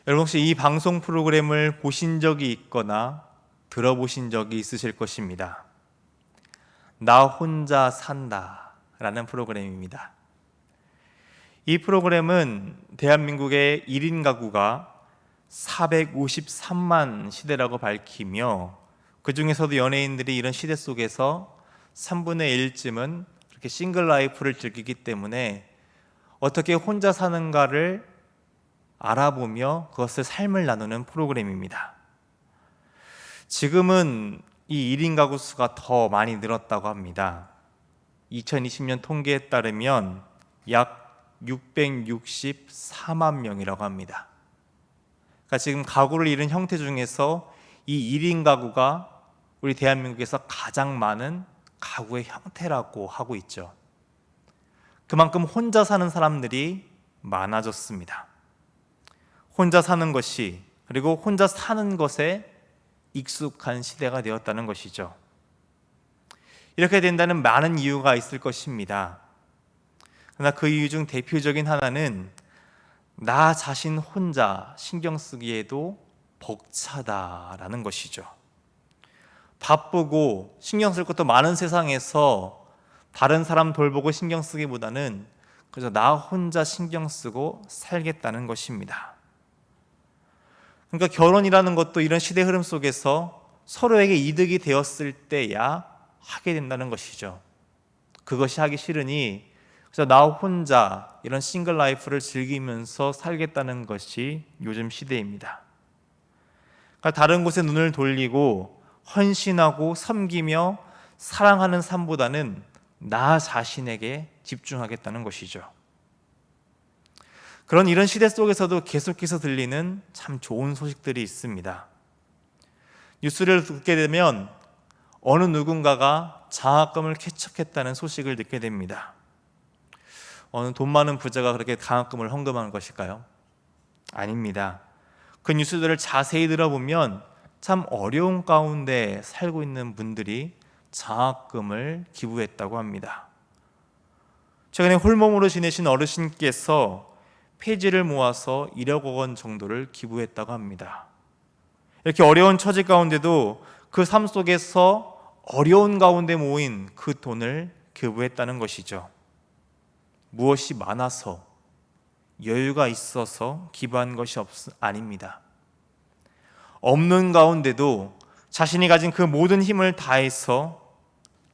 여러분 혹시 이 방송 프로그램을 보신 적이 있거나 들어보신 적이 있으실 것입니다. 나 혼자 산다 라는 프로그램입니다. 이 프로그램은 대한민국의 1인 가구가 453만 시대라고 밝히며, 그 중에서도 연예인들이 이런 시대 속에서 3분의 1쯤은 이렇게 싱글 라이프를 즐기기 때문에 어떻게 혼자 사는가를 알아보며 그것을 삶을 나누는 프로그램입니다. 지금은 이 1인 가구 수가 더 많이 늘었다고 합니다. 2020년 통계에 따르면 약 664만 명이라고 합니다. 그러니까 지금 가구를 이룬 형태 중에서 이 1인 가구가 우리 대한민국에서 가장 많은 가구의 형태라고 하고 있죠. 그만큼 혼자 사는 사람들이 많아졌습니다. 혼자 사는 것이, 그리고 혼자 사는 것에 익숙한 시대가 되었다는 것이죠. 이렇게 된다는 많은 이유가 있을 것입니다. 그러나 그 이유 중 대표적인 하나는 나 자신 혼자 신경 쓰기에도 벅차다라는 것이죠. 바쁘고 신경 쓸 것도 많은 세상에서 다른 사람 돌보고 신경 쓰기보다는 그저 나 혼자 신경 쓰고 살겠다는 것입니다. 그러니까 결혼이라는 것도 이런 시대 흐름 속에서 서로에게 이득이 되었을 때야 하게 된다는 것이죠. 그것이 하기 싫으니 그래서 나 혼자 이런 싱글 라이프를 즐기면서 살겠다는 것이 요즘 시대입니다. 그러니까 다른 곳에 눈을 돌리고 헌신하고 섬기며 사랑하는 삶보다는 나 자신에게 집중하겠다는 것이죠. 그런 이런 시대 속에서도 계속해서 들리는 참 좋은 소식들이 있습니다. 뉴스를 듣게 되면 어느 누군가가 장학금을 쾌척했다는 소식을 듣게 됩니다. 어느 돈 많은 부자가 그렇게 장학금을 헌금한 것일까요? 아닙니다. 그 뉴스들을 자세히 들어보면 참 어려운 가운데 살고 있는 분들이 장학금을 기부했다고 합니다. 최근에 홀몸으로 지내신 어르신께서 폐지를 모아서 1억 원 정도를 기부했다고 합니다. 이렇게 어려운 처지 가운데도 그 삶 속에서 어려운 가운데 모인 그 돈을 기부했다는 것이죠. 무엇이 많아서 여유가 있어서 기부한 것이 아닙니다. 없는 가운데도 자신이 가진 그 모든 힘을 다해서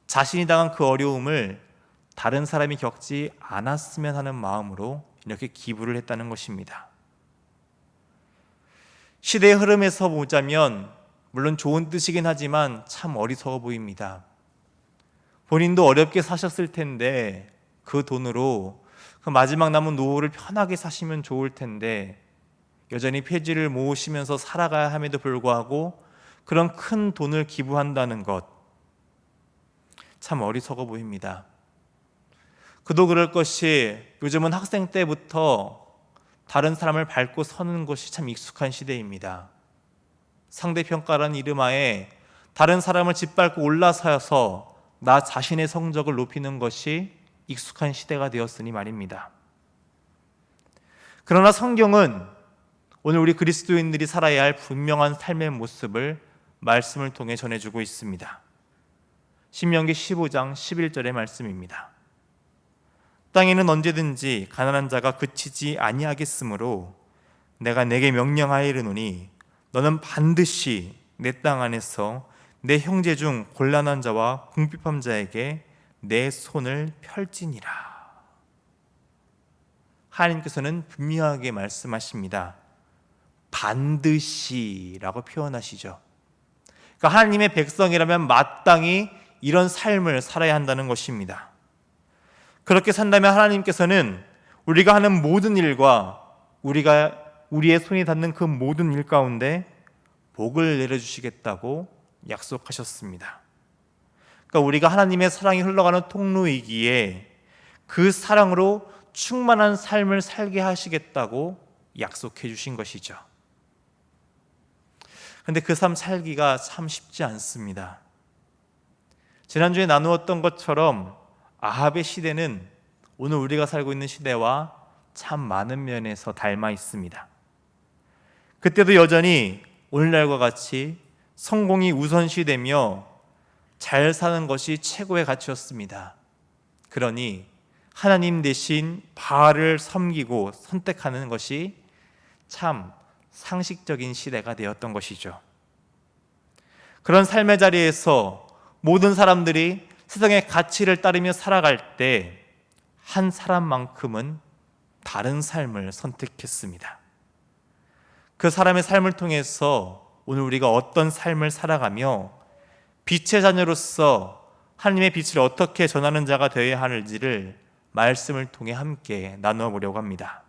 자신이 당한 그 어려움을 다른 사람이 겪지 않았으면 하는 마음으로 이렇게 기부를 했다는 것입니다. 시대의 흐름에서 보자면 물론 좋은 뜻이긴 하지만 참 어리석어 보입니다. 본인도 어렵게 사셨을 텐데 그 돈으로 그 마지막 남은 노후를 편하게 사시면 좋을 텐데 여전히 폐지를 모으시면서 살아가야 함에도 불구하고 그런 큰 돈을 기부한다는 것, 참 어리석어 보입니다. 그도 그럴 것이 요즘은 학생 때부터 다른 사람을 밟고 서는 것이 참 익숙한 시대입니다. 상대평가라는 이름하에 다른 사람을 짓밟고 올라서서 나 자신의 성적을 높이는 것이 익숙한 시대가 되었으니 말입니다. 그러나 성경은 오늘 우리 그리스도인들이 살아야 할 분명한 삶의 모습을 말씀을 통해 전해주고 있습니다. 신명기 15장 11절의 말씀입니다. 땅에는 언제든지 가난한 자가 그치지 아니하겠으므로 내가 내게 명령하이르노니 너는 반드시 내 땅 안에서 내 형제 중 곤란한 자와 궁핍한 자에게 내 손을 펼지니라. 하나님께서는 분명하게 말씀하십니다. 반드시라고 표현하시죠. 그러니까 하나님의 백성이라면 마땅히 이런 삶을 살아야 한다는 것입니다. 그렇게 산다면 하나님께서는 우리가 하는 모든 일과 우리의 손이 닿는 그 모든 일 가운데 복을 내려주시겠다고 약속하셨습니다. 그러니까 우리가 하나님의 사랑이 흘러가는 통로이기에 그 사랑으로 충만한 삶을 살게 하시겠다고 약속해 주신 것이죠. 그런데 그 삶 살기가 참 쉽지 않습니다. 지난주에 나누었던 것처럼 아합의 시대는 오늘 우리가 살고 있는 시대와 참 많은 면에서 닮아 있습니다. 그때도 여전히 오늘날과 같이 성공이 우선시되며 잘 사는 것이 최고의 가치였습니다. 그러니 하나님 대신 바알을 섬기고 선택하는 것이 참 상식적인 시대가 되었던 것이죠. 그런 삶의 자리에서 모든 사람들이 세상의 가치를 따르며 살아갈 때 한 사람만큼은 다른 삶을 선택했습니다. 그 사람의 삶을 통해서 오늘 우리가 어떤 삶을 살아가며 빛의 자녀로서 하나님의 빛을 어떻게 전하는 자가 되어야 하는지를 말씀을 통해 함께 나누어 보려고 합니다.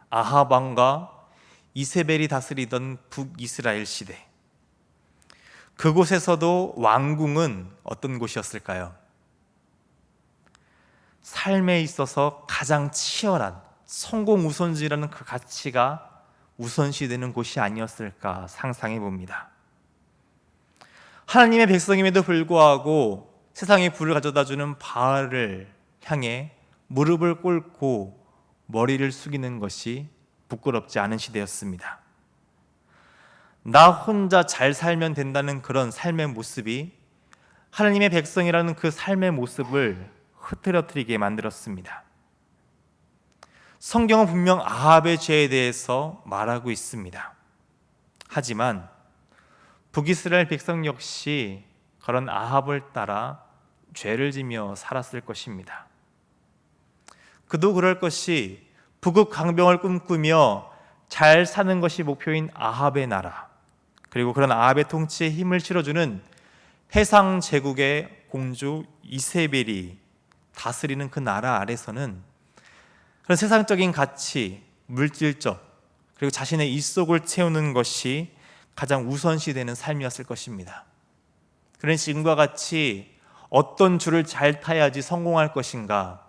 아합 왕과 이세벨이 다스리던 북이스라엘 시대, 그곳에서도 왕궁은 어떤 곳이었을까요? 삶에 있어서 가장 치열한 성공 우선주의라는 그 가치가 우선시되는 곳이 아니었을까 상상해 봅니다. 하나님의 백성임에도 불구하고 세상에 불을 가져다주는 바알을 향해 무릎을 꿇고 머리를 숙이는 것이 부끄럽지 않은 시대였습니다. 나 혼자 잘 살면 된다는 그런 삶의 모습이 하나님의 백성이라는 그 삶의 모습을 흐트러뜨리게 만들었습니다. 성경은 분명 아합의 죄에 대해서 말하고 있습니다. 하지만 북이스라엘 백성 역시 그런 아합을 따라 죄를 지며 살았을 것입니다. 그도 그럴 것이 북극 강병을 꿈꾸며 잘 사는 것이 목표인 아합의 나라, 그리고 그런 아합의 통치에 힘을 실어주는 해상 제국의 공주 이세벨이 다스리는 그 나라 아래서는 그런 세상적인 가치, 물질적, 그리고 자신의 입속을 채우는 것이 가장 우선시되는 삶이었을 것입니다. 그런 지금과 같이 어떤 줄을 잘 타야지 성공할 것인가,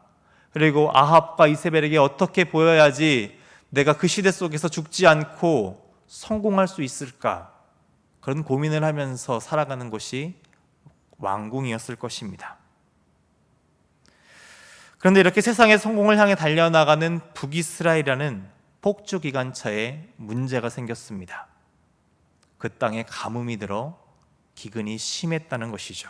그리고 아합과 이세벨에게 어떻게 보여야지 내가 그 시대 속에서 죽지 않고 성공할 수 있을까, 그런 고민을 하면서 살아가는 것이 왕궁이었을 것입니다. 그런데 이렇게 세상의 성공을 향해 달려나가는 북이스라엘이라는 폭주기관차에 문제가 생겼습니다. 그 땅에 가뭄이 들어 기근이 심했다는 것이죠.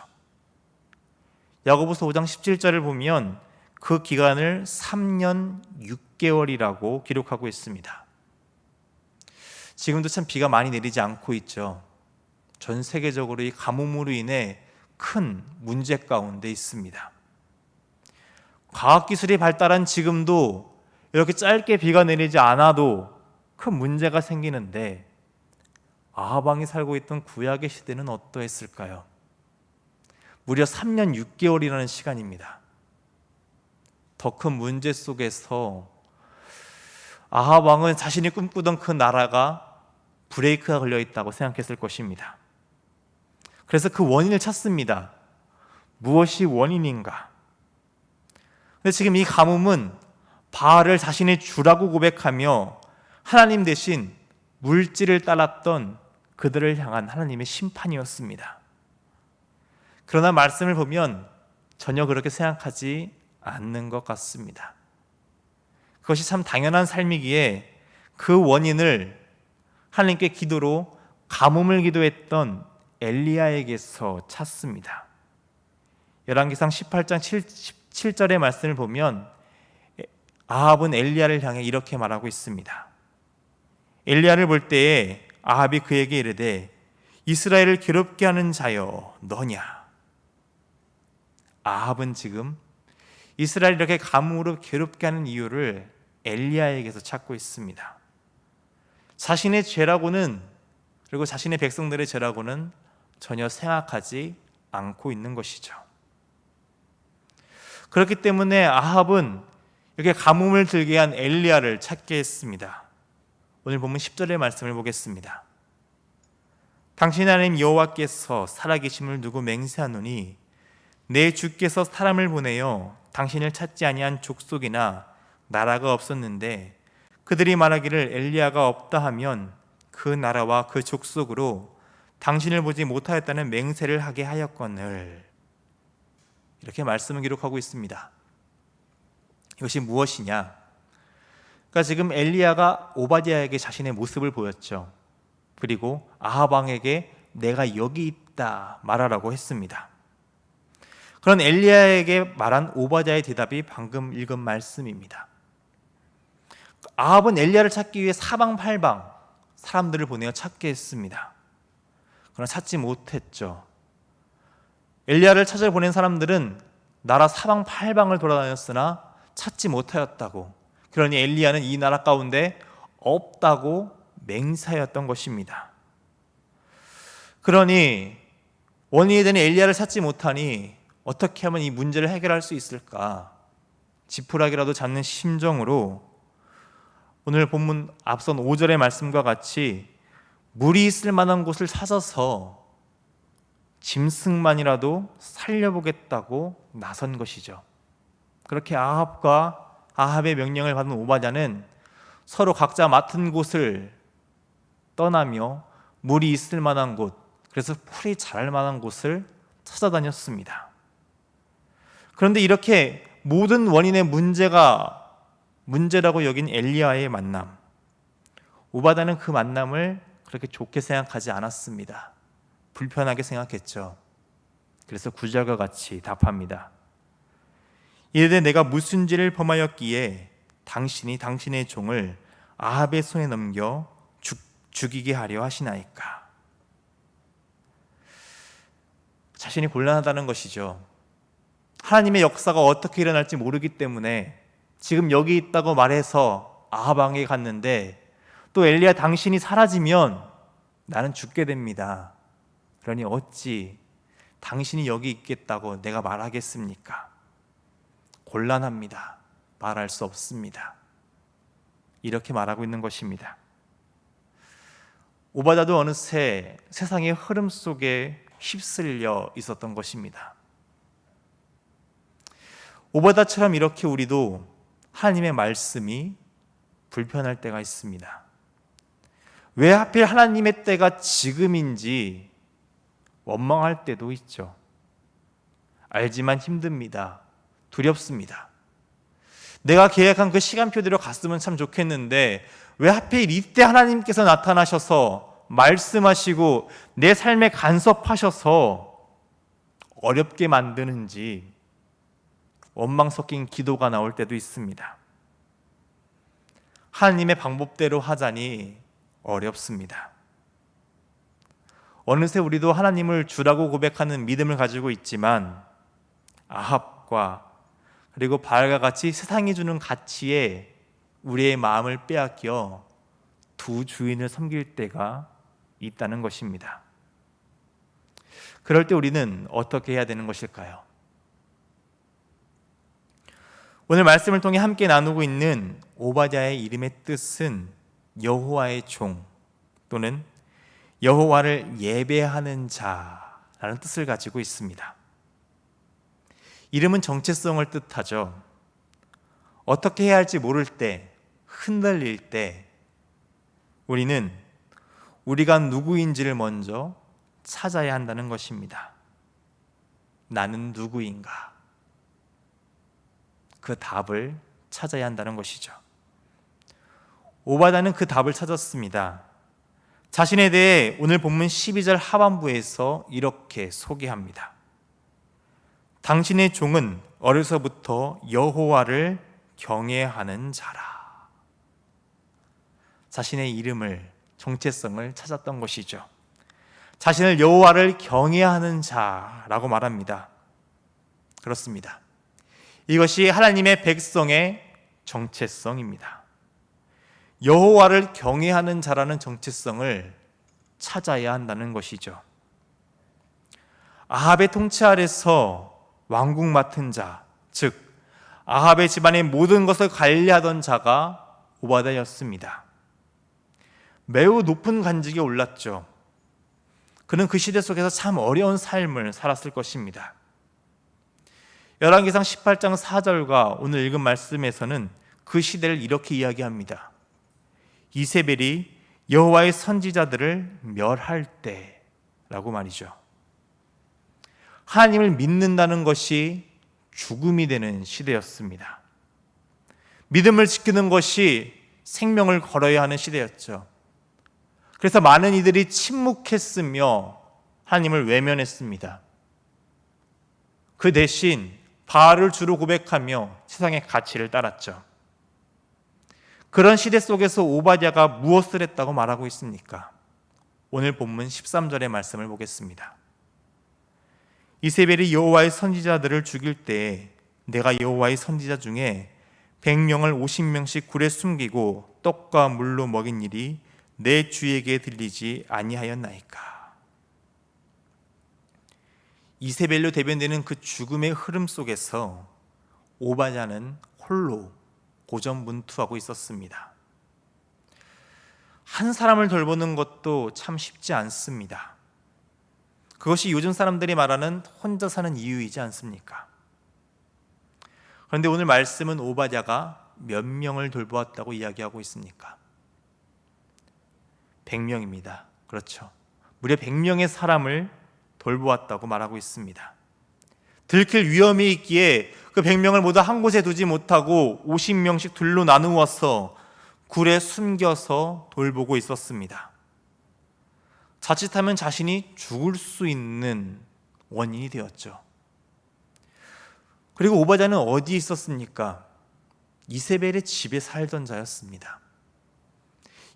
야고보서 5장 17절을 보면 그 기간을 3년 6개월이라고 기록하고 있습니다. 지금도 참 비가 많이 내리지 않고 있죠. 전 세계적으로 이 가뭄으로 인해 큰 문제 가운데 있습니다. 과학기술이 발달한 지금도 이렇게 짧게 비가 내리지 않아도 큰 문제가 생기는데 아합 왕이 살고 있던 구약의 시대는 어떠했을까요? 무려 3년 6개월이라는 시간입니다. 더 큰 문제 속에서 아합 왕은 자신이 꿈꾸던 그 나라가 브레이크가 걸려 있다고 생각했을 것입니다. 그래서 그 원인을 찾습니다. 무엇이 원인인가? 근데 지금 이 가뭄은 바알을 자신의 주라고 고백하며 하나님 대신 물질을 따랐던 그들을 향한 하나님의 심판이었습니다. 그러나 말씀을 보면 전혀 그렇게 생각하지 않는 것 같습니다. 그것이 참 당연한 삶이기에 그 원인을 하나님께 기도로 가뭄을 기도했던 엘리야에게서 찾습니다. 열왕기상 18장 7절의 말씀을 보면 아합은 엘리야를 향해 이렇게 말하고 있습니다. 엘리야를 볼 때에 아합이 그에게 이르되 이스라엘을 괴롭게 하는 자여 너냐? 아합은 지금 이스라엘을 이렇게 가뭄으로 괴롭게 하는 이유를 엘리야에게서 찾고 있습니다. 자신의 죄라고는, 그리고 자신의 백성들의 죄라고는 전혀 생각하지 않고 있는 것이죠. 그렇기 때문에 아합은 이렇게 가뭄을 들게 한 엘리야를 찾게 했습니다. 오늘 본문 10절의 말씀을 보겠습니다. 당신 하나님 여호와께서 살아계심을 두고 맹세하노니 내 주께서 사람을 보내어 당신을 찾지 아니한 족속이나 나라가 없었는데 그들이 말하기를 엘리야가 없다 하면 그 나라와 그 족속으로 당신을 보지 못하였다는 맹세를 하게 하였거늘. 이렇게 말씀을 기록하고 있습니다. 이것이 무엇이냐? 지금 엘리야가 오바댜에게 자신의 모습을 보였죠. 그리고 아합 왕에게 내가 여기 있다 말하라고 했습니다. 그런 엘리야에게 말한 오바댜의 대답이 방금 읽은 말씀입니다. 아합은 엘리야를 찾기 위해 사방팔방 사람들을 보내어 찾게 했습니다. 그러나 찾지 못했죠. 엘리야를 찾아보낸 사람들은 나라 사방팔방을 돌아다녔으나 찾지 못하였다고, 그러니 엘리야는 이 나라 가운데 없다고 맹세하였던 것입니다. 그러니 원인이 되는 엘리야를 찾지 못하니 어떻게 하면 이 문제를 해결할 수 있을까? 지푸라기라도 잡는 심정으로 오늘 본문 앞선 5절의 말씀과 같이 물이 있을 만한 곳을 찾아서 짐승만이라도 살려보겠다고 나선 것이죠. 그렇게 아합의 명령을 받은 오바댜는 서로 각자 맡은 곳을 떠나며 물이 있을 만한 곳, 그래서 풀이 자랄 만한 곳을 찾아다녔습니다. 그런데 이렇게 모든 원인의 문제라고 여긴 엘리야의 만남, 오바댜는 그 만남을 그렇게 좋게 생각하지 않았습니다. 불편하게 생각했죠. 그래서 9절과 같이 답합니다. 이르되 내가 무슨 죄를 범하였기에 당신이 당신의 종을 아합의 손에 넘겨 죽이게 하려 하시나이까? 자신이 곤란하다는 것이죠. 하나님의 역사가 어떻게 일어날지 모르기 때문에 지금 여기 있다고 말해서 아합 왕에게 갔는데 또 엘리야 당신이 사라지면 나는 죽게 됩니다. 그러니 어찌 당신이 여기 있겠다고 내가 말하겠습니까? 곤란합니다. 말할 수 없습니다. 이렇게 말하고 있는 것입니다. 오바댜도 어느새 세상의 흐름 속에 휩쓸려 있었던 것입니다. 오바댜처럼 이렇게 우리도 하나님의 말씀이 불편할 때가 있습니다. 왜 하필 하나님의 때가 지금인지 원망할 때도 있죠. 알지만 힘듭니다. 두렵습니다. 내가 계획한 그 시간표대로 갔으면 참 좋겠는데 왜 하필 이때 하나님께서 나타나셔서 말씀하시고 내 삶에 간섭하셔서 어렵게 만드는지 원망 섞인 기도가 나올 때도 있습니다. 하나님의 방법대로 하자니 어렵습니다. 어느새 우리도 하나님을 주라고 고백하는 믿음을 가지고 있지만 아합과 그리고 바알과 같이 세상이 주는 가치에 우리의 마음을 빼앗겨 두 주인을 섬길 때가 있다는 것입니다. 그럴 때 우리는 어떻게 해야 되는 것일까요? 오늘 말씀을 통해 함께 나누고 있는 오바댜의 이름의 뜻은 여호와의 종 또는 여호와를 예배하는 자라는 뜻을 가지고 있습니다. 이름은 정체성을 뜻하죠. 어떻게 해야 할지 모를 때, 흔들릴 때 우리는 우리가 누구인지를 먼저 찾아야 한다는 것입니다. 나는 누구인가? 그 답을 찾아야 한다는 것이죠. 오바댜는 그 답을 찾았습니다. 자신에 대해 오늘 본문 12절 하반부에서 이렇게 소개합니다. 당신의 종은 어려서부터 여호와를 경외하는 자라. 자신의 이름을, 정체성을 찾았던 것이죠. 자신을 여호와를 경외하는 자라고 말합니다. 그렇습니다. 이것이 하나님의 백성의 정체성입니다. 여호와를 경외하는 자라는 정체성을 찾아야 한다는 것이죠. 아합의 통치 아래서 왕국 맡은 자, 즉 아합의 집안의 모든 것을 관리하던 자가 오바댜였습니다. 매우 높은 관직에 올랐죠. 그는 그 시대 속에서 참 어려운 삶을 살았을 것입니다. 열왕기상 18장 4절과 오늘 읽은 말씀에서는 그 시대를 이렇게 이야기합니다. 이세벨이 여호와의 선지자들을 멸할 때라고 말이죠. 하나님을 믿는다는 것이 죽음이 되는 시대였습니다. 믿음을 지키는 것이 생명을 걸어야 하는 시대였죠. 그래서 많은 이들이 침묵했으며 하나님을 외면했습니다. 그 대신 바알을 주로 고백하며 세상의 가치를 따랐죠. 그런 시대 속에서 오바댜가 무엇을 했다고 말하고 있습니까? 오늘 본문 13절의 말씀을 보겠습니다. 이세벨이 여호와의 선지자들을 죽일 때에 내가 여호와의 선지자 중에 100명을 50명씩 굴에 숨기고 떡과 물로 먹인 일이 내 주에게 들리지 아니하였나이까. 이세벨로 대변되는 그 죽음의 흐름 속에서 오바댜는 홀로 고전분투하고 있었습니다. 한 사람을 돌보는 것도 참 쉽지 않습니다. 그것이 요즘 사람들이 말하는 혼자 사는 이유이지 않습니까? 그런데 오늘 말씀은 오바댜가 몇 명을 돌보았다고 이야기하고 있습니까? 100명입니다. 그렇죠. 무려 100명의 사람을 돌보았다고 말하고 있습니다. 들킬 위험이 있기에 그 100명을 모두 한 곳에 두지 못하고 50명씩 둘로 나누어서 굴에 숨겨서 돌보고 있었습니다. 자칫하면 자신이 죽을 수 있는 원인이 되었죠. 그리고 오바댜는 어디에 있었습니까? 이세벨의 집에 살던 자였습니다.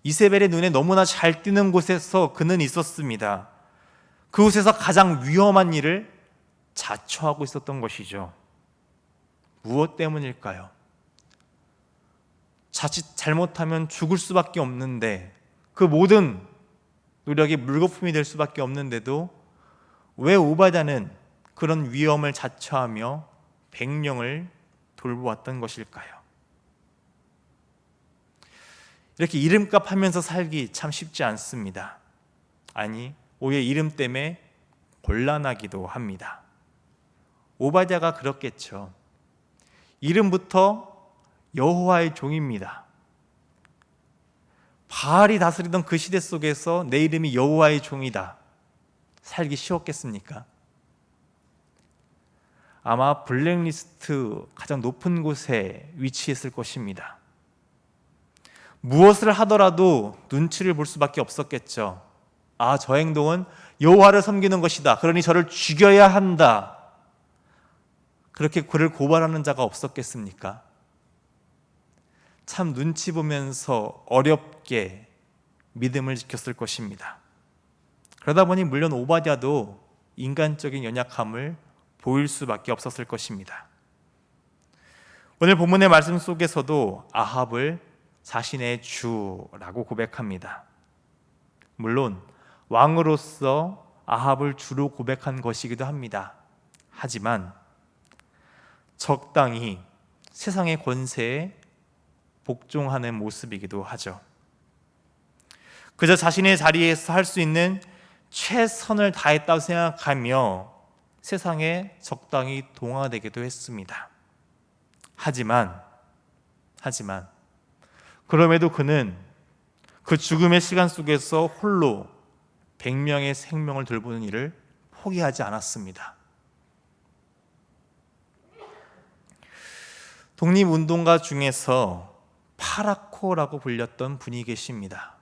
이세벨의 눈에 너무나 잘 띄는 곳에서 그는 있었습니다. 그곳에서 가장 위험한 일을 자처하고 있었던 것이죠. 무엇 때문일까요? 자칫 잘못하면 죽을 수밖에 없는데, 그 모든 노력이 물거품이 될 수밖에 없는데도 왜 오바댜는 그런 위험을 자처하며 100명을 돌보았던 것일까요? 이렇게 이름값 하면서 살기 참 쉽지 않습니다. 아니, 오히려 이름 때문에 곤란하기도 합니다. 오바댜가 그렇겠죠. 이름부터 여호와의 종입니다. 바알이 다스리던 그 시대 속에서 내 이름이 여호와의 종이다. 살기 쉬웠겠습니까? 아마 블랙리스트 가장 높은 곳에 위치했을 것입니다. 무엇을 하더라도 눈치를 볼 수밖에 없었겠죠. 아, 저 행동은 여호와를 섬기는 것이다. 그러니 저를 죽여야 한다. 그렇게 그를 고발하는 자가 없었겠습니까? 참 눈치 보면서 어렵게 믿음을 지켰을 것입니다. 그러다 보니 물론 오바댜도 인간적인 연약함을 보일 수밖에 없었을 것입니다. 오늘 본문의 말씀 속에서도 아합을 자신의 주라고 고백합니다. 물론 왕으로서 아합을 주로 고백한 것이기도 합니다. 하지만 적당히 세상의 권세에 복종하는 모습이기도 하죠. 그저 자신의 자리에서 할 수 있는 최선을 다했다고 생각하며 세상에 적당히 동화되기도 했습니다. 하지만 그럼에도 그는 그 죽음의 시간 속에서 홀로 100명의 생명을 돌보는 일을 포기하지 않았습니다. 독립운동가 중에서 파라코라고 불렸던 분이 계십니다.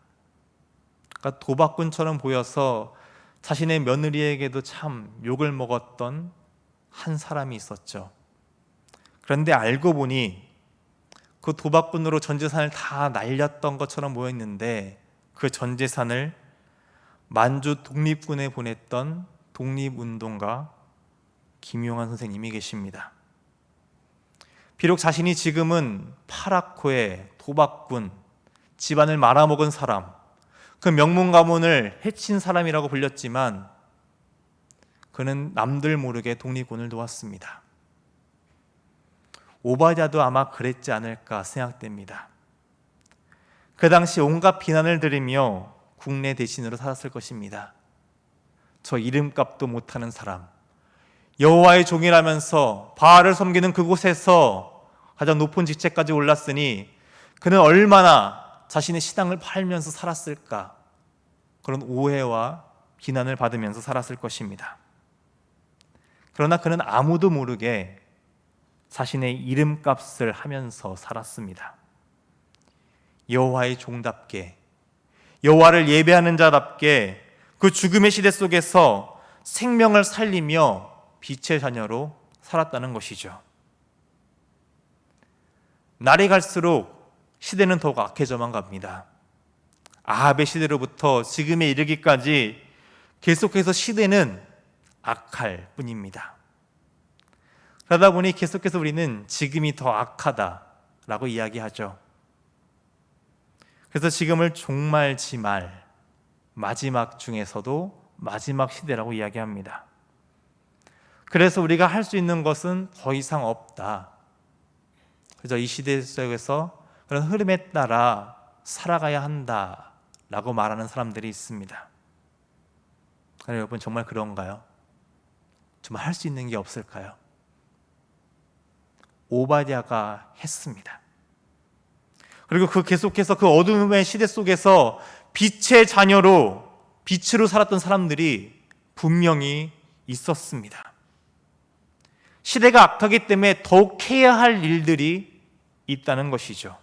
그러니까 도박꾼처럼 보여서 자신의 며느리에게도 참 욕을 먹었던 한 사람이 있었죠. 그런데 알고 보니 그 도박꾼으로 전 재산을 다 날렸던 것처럼 보였는데 그 전 재산을 만주 독립군에 보냈던 독립운동가 김용환 선생님이 계십니다. 비록 자신이 지금은 파라코의 도박꾼, 집안을 말아먹은 사람, 그 명문 가문을 해친 사람이라고 불렸지만 그는 남들 모르게 독립군을 도왔습니다. 오바댜도 아마 그랬지 않을까 생각됩니다. 그 당시 온갖 비난을 들으며 국내 대신으로 살았을 것입니다. 저 이름값도 못하는 사람, 여호와의 종이라면서 바알을 섬기는 그곳에서 가장 높은 직책까지 올랐으니 그는 얼마나 자신의 신앙을 팔면서 살았을까, 그런 오해와 비난을 받으면서 살았을 것입니다. 그러나 그는 아무도 모르게 자신의 이름값을 하면서 살았습니다. 여호와의 종답게, 여호와를 예배하는 자답게 그 죽음의 시대 속에서 생명을 살리며 빛의 자녀로 살았다는 것이죠. 날이 갈수록 시대는 더욱 악해져만 갑니다. 아합의 시대로부터 지금에 이르기까지 계속해서 시대는 악할 뿐입니다. 그러다 보니 계속해서 우리는 지금이 더 악하다라고 이야기하죠. 그래서 지금을 종말지말, 마지막 중에서도 마지막 시대라고 이야기합니다. 그래서 우리가 할 수 있는 것은 더 이상 없다. 그래서 이 시대 속에서 그런 흐름에 따라 살아가야 한다라고 말하는 사람들이 있습니다. 여러분, 정말 그런가요? 정말 할 수 있는 게 없을까요? 오바댜가 했습니다. 그리고 계속해서 그 어둠의 시대 속에서 빛의 자녀로, 빛으로 살았던 사람들이 분명히 있었습니다. 시대가 악하기 때문에 더욱 해야 할 일들이 있다는 것이죠.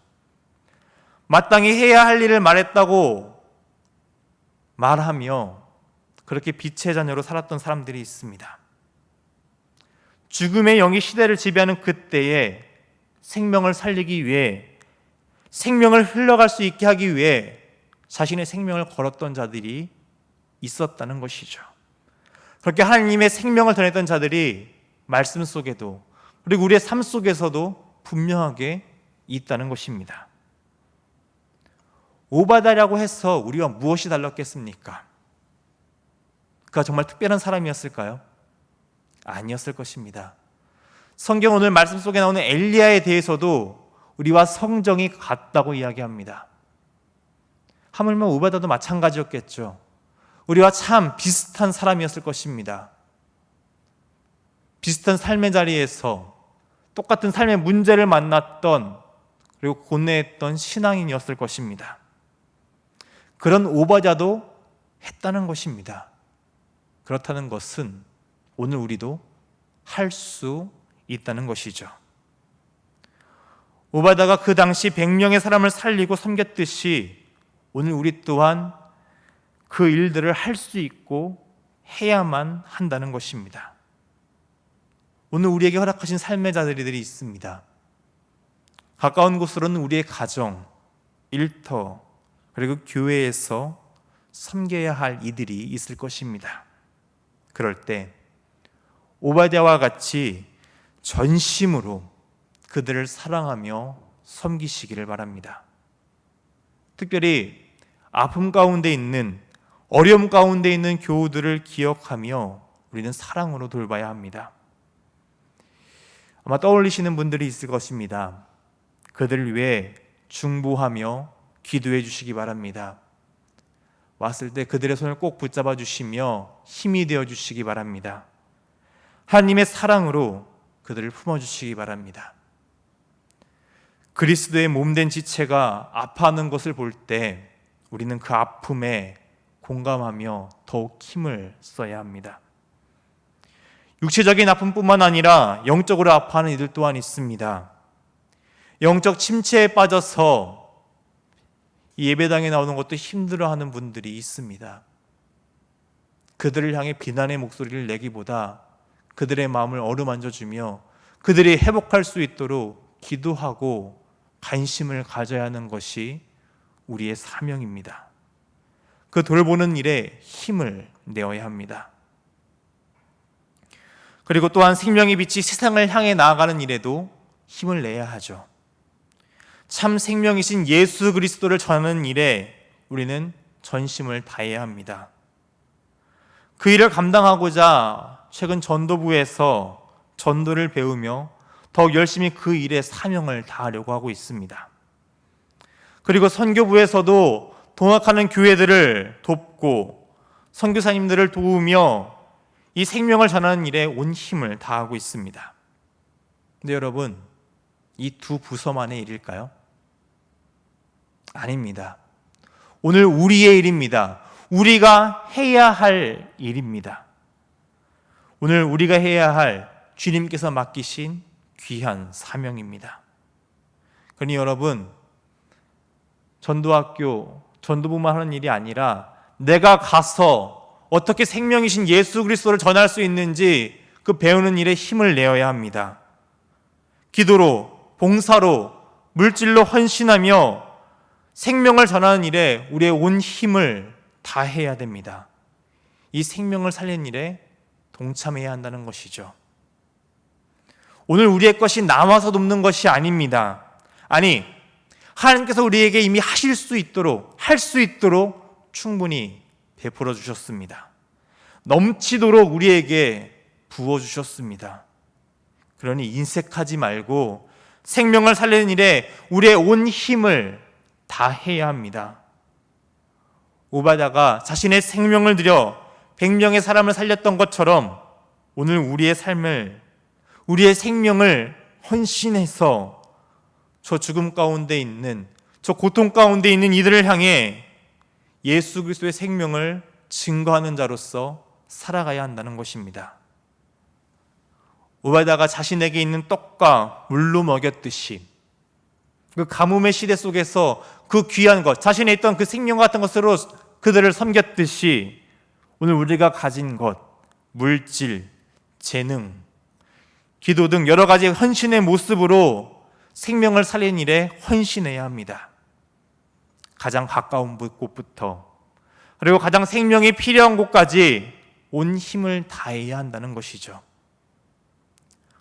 마땅히 해야 할 일을 말했다고 말하며 그렇게 빛의 자녀로 살았던 사람들이 있습니다. 죽음의 영이 시대를 지배하는 그때에 생명을 살리기 위해, 생명을 흘러갈 수 있게 하기 위해 자신의 생명을 걸었던 자들이 있었다는 것이죠. 그렇게 하나님의 생명을 전했던 자들이 말씀 속에도, 그리고 우리의 삶 속에서도 분명하게 있다는 것입니다. 오바댜라고 해서 우리와 무엇이 달랐겠습니까? 그가 정말 특별한 사람이었을까요? 아니었을 것입니다. 성경 오늘 말씀 속에 나오는 엘리야에 대해서도 우리와 성정이 같다고 이야기합니다. 하물며 오바댜도 마찬가지였겠죠. 우리와 참 비슷한 사람이었을 것입니다. 비슷한 삶의 자리에서 똑같은 삶의 문제를 만났던, 그리고 고뇌했던 신앙인이었을 것입니다. 그런 오바댜도 했다는 것입니다. 그렇다는 것은 오늘 우리도 할 수 있다는 것이죠. 오바댜가 그 당시 100명의 사람을 살리고 섬겼듯이 오늘 우리 또한 그 일들을 할 수 있고 해야만 한다는 것입니다. 오늘 우리에게 허락하신 삶의 자들이 있습니다. 가까운 곳으로는 우리의 가정, 일터, 그리고 교회에서 섬겨야 할 이들이 있을 것입니다. 그럴 때 오바댜와 같이 전심으로 그들을 사랑하며 섬기시기를 바랍니다. 특별히 아픔 가운데 있는, 어려움 가운데 있는 교우들을 기억하며 우리는 사랑으로 돌봐야 합니다. 아마 떠올리시는 분들이 있을 것입니다. 그들을 위해 중보하며 기도해 주시기 바랍니다. 왔을 때 그들의 손을 꼭 붙잡아 주시며 힘이 되어 주시기 바랍니다. 하나님의 사랑으로 그들을 품어주시기 바랍니다. 그리스도의 몸된 지체가 아파하는 것을 볼 때 우리는 그 아픔에 공감하며 더욱 힘을 써야 합니다. 육체적인 아픔뿐만 아니라 영적으로 아파하는 이들 또한 있습니다. 영적 침체에 빠져서 이 예배당에 나오는 것도 힘들어하는 분들이 있습니다. 그들을 향해 비난의 목소리를 내기보다 그들의 마음을 어루만져주며 그들이 회복할 수 있도록 기도하고 관심을 가져야 하는 것이 우리의 사명입니다. 그 돌보는 일에 힘을 내어야 합니다. 그리고 또한 생명의 빛이 세상을 향해 나아가는 일에도 힘을 내야 하죠. 참 생명이신 예수 그리스도를 전하는 일에 우리는 전심을 다해야 합니다. 그 일을 감당하고자 최근 전도부에서 전도를 배우며 더욱 열심히 그 일에 사명을 다하려고 하고 있습니다. 그리고 선교부에서도 동역하는 교회들을 돕고 선교사님들을 도우며 이 생명을 전하는 일에 온 힘을 다하고 있습니다. 근데 여러분, 이 두 부서만의 일일까요? 아닙니다. 오늘 우리의 일입니다. 우리가 해야 할 일입니다. 오늘 우리가 해야 할 주님께서 맡기신 귀한 사명입니다. 그러니 여러분, 전도학교, 전도부만 하는 일이 아니라 내가 가서 어떻게 생명이신 예수 그리스도를 전할 수 있는지 그 배우는 일에 힘을 내어야 합니다. 기도로, 봉사로, 물질로 헌신하며 생명을 전하는 일에 우리의 온 힘을 다해야 됩니다. 이 생명을 살리는 일에 동참해야 한다는 것이죠. 오늘 우리의 것이 남아서 돕는 것이 아닙니다. 아니, 하나님께서 우리에게 이미 하실 수 있도록, 할 수 있도록 충분히 베풀어 주셨습니다. 넘치도록 우리에게 부어 주셨습니다. 그러니 인색하지 말고 생명을 살리는 일에 우리의 온 힘을 다해야 합니다. 오바댜가 자신의 생명을 들여 100명의 사람을 살렸던 것처럼 오늘 우리의 삶을, 우리의 생명을 헌신해서 저 죽음 가운데 있는, 저 고통 가운데 있는 이들을 향해 예수 그리스도의 생명을 증거하는 자로서 살아가야 한다는 것입니다. 오바댜가 자신에게 있는 떡과 물로 먹였듯이 그 가뭄의 시대 속에서 그 귀한 것, 자신에 있던 그 생명 같은 것으로 그들을 섬겼듯이 오늘 우리가 가진 것, 물질, 재능, 기도 등 여러 가지 헌신의 모습으로 생명을 살리는 일에 헌신해야 합니다. 가장 가까운 곳부터 그리고 가장 생명이 필요한 곳까지 온 힘을 다해야 한다는 것이죠.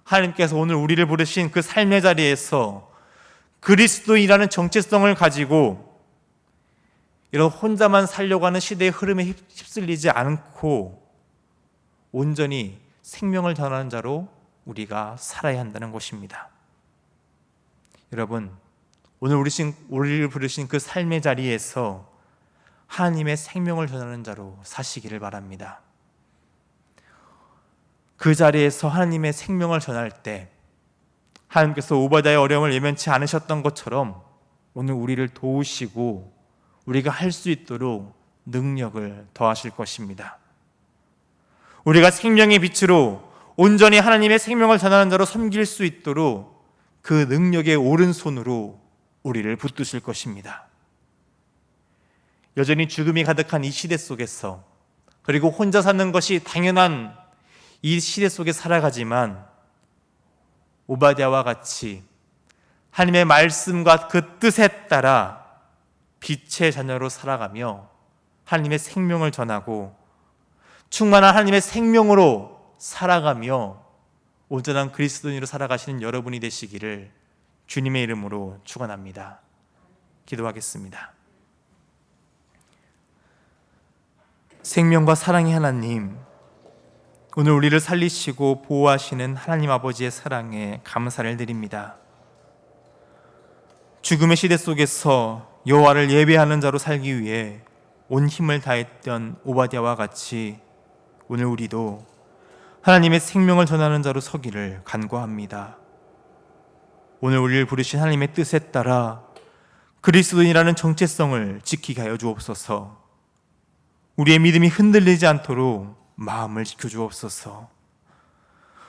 하나님께서 오늘 우리를 부르신 그 삶의 자리에서 그리스도인이라는 정체성을 가지고 이런 혼자만 살려고 하는 시대의 흐름에 휩쓸리지 않고 온전히 생명을 전하는 자로 우리가 살아야 한다는 것입니다. 여러분, 오늘 우리를 부르신 그 삶의 자리에서 하나님의 생명을 전하는 자로 사시기를 바랍니다. 그 자리에서 하나님의 생명을 전할 때 하나님께서 오바댜의 어려움을 예면치 않으셨던 것처럼 오늘 우리를 도우시고 우리가 할 수 있도록 능력을 더하실 것입니다. 우리가 생명의 빛으로 온전히 하나님의 생명을 전하는 자로 섬길 수 있도록 그 능력의 오른손으로 우리를 붙드실 것입니다. 여전히 죽음이 가득한 이 시대 속에서, 그리고 혼자 사는 것이 당연한 이 시대 속에 살아가지만 오바댜와 같이 하나님의 말씀과 그 뜻에 따라 빛의 자녀로 살아가며 하나님의 생명을 전하고 충만한 하나님의 생명으로 살아가며 온전한 그리스도인으로 살아가시는 여러분이 되시기를 주님의 이름으로 축원합니다. 기도하겠습니다. 생명과 사랑의 하나님, 오늘 우리를 살리시고 보호하시는 하나님 아버지의 사랑에 감사를 드립니다. 죽음의 시대 속에서 여호와를 예배하는 자로 살기 위해 온 힘을 다했던 오바댜와 같이 오늘 우리도 하나님의 생명을 전하는 자로 서기를 간구합니다. 오늘 우리를 부르신 하나님의 뜻에 따라 그리스도인이라는 정체성을 지키게 하여 주옵소서. 우리의 믿음이 흔들리지 않도록 마음을 지켜주옵소서.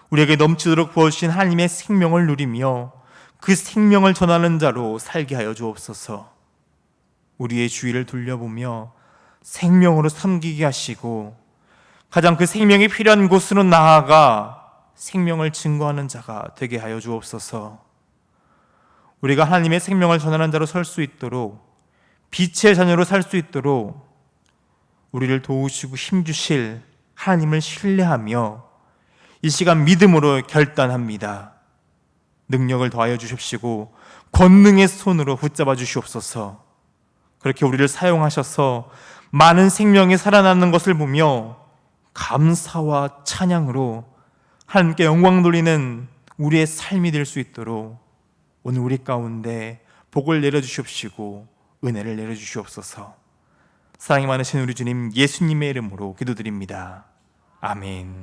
우리에게 넘치도록 부어주신 하나님의 생명을 누리며 그 생명을 전하는 자로 살게 하여 주옵소서. 우리의 주위를 돌려보며 생명으로 섬기게 하시고 가장 그 생명이 필요한 곳으로 나아가 생명을 증거하는 자가 되게 하여 주옵소서. 우리가 하나님의 생명을 전하는 자로 설 수 있도록, 빛의 자녀로 살 수 있도록 우리를 도우시고 힘주실 하나님을 신뢰하며 이 시간 믿음으로 결단합니다. 능력을 더하여 주십시고 권능의 손으로 붙잡아 주시옵소서. 그렇게 우리를 사용하셔서 많은 생명이 살아나는 것을 보며 감사와 찬양으로 하나님께 영광 돌리는 우리의 삶이 될 수 있도록 오늘 우리 가운데 복을 내려주시옵시고 은혜를 내려주시옵소서. 사랑이 많으신 우리 주님 예수님의 이름으로 기도드립니다. 아멘.